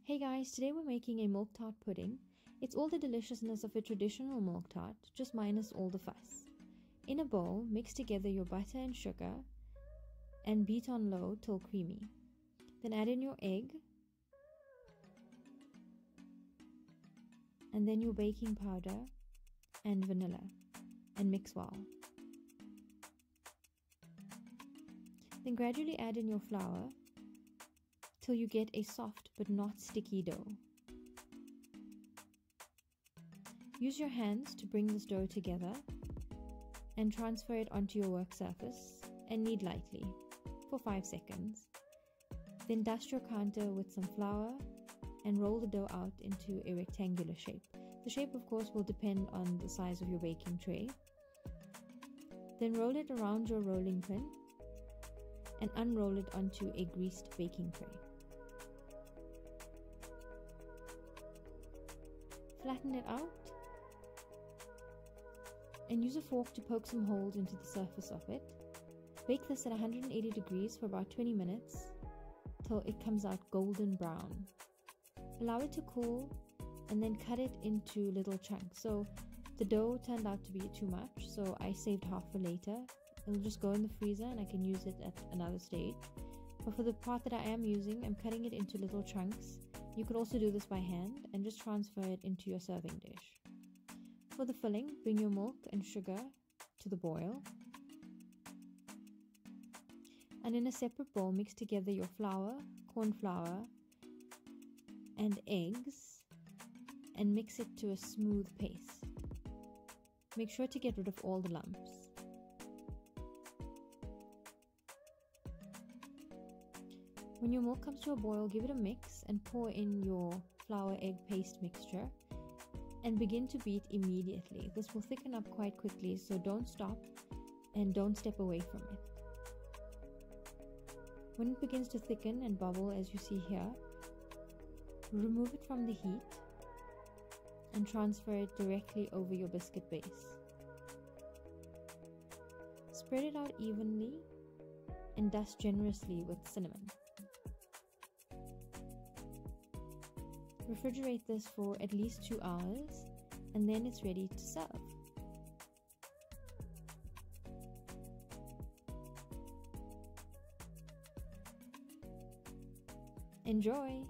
Hey guys, today we're making a milk tart pudding. It's all the deliciousness of a traditional milk tart, just minus all the fuss. In a bowl, mix together your butter and sugar and beat on low till creamy. Then add in your egg and then your baking powder and vanilla and mix well. Then gradually add in your flour till you get a soft but not sticky dough. Use your hands to bring this dough together and transfer it onto your work surface and knead lightly for 5 seconds. Then dust your counter with some flour and roll the dough out into a rectangular shape. The shape, of course, will depend on the size of your baking tray. Then roll it around your rolling pin and unroll it onto a greased baking tray. Flatten it out and use a fork to poke some holes into the surface of it. Bake this at 180 degrees for about 20 minutes till it comes out golden brown. Allow it to cool and then cut it into little chunks. So the dough turned out to be too much, so I saved half for later. It'll just go in the freezer and I can use it at another stage. But for the part that I am using, I'm cutting it into little chunks. You could also do this by hand and just transfer it into your serving dish. For the filling, bring your milk and sugar to the boil. And in a separate bowl, mix together your flour, corn flour, and eggs and mix it to a smooth paste. Make sure to get rid of all the lumps. When your milk comes to a boil, give it a mix and pour in your flour egg paste mixture and begin to beat immediately. This will thicken up quite quickly, so don't stop and don't step away from it. When it begins to thicken and bubble, as you see here, remove it from the heat and transfer it directly over your biscuit base. Spread it out evenly and dust generously with cinnamon. Refrigerate this for at least 2 hours and then it's ready to serve. Enjoy!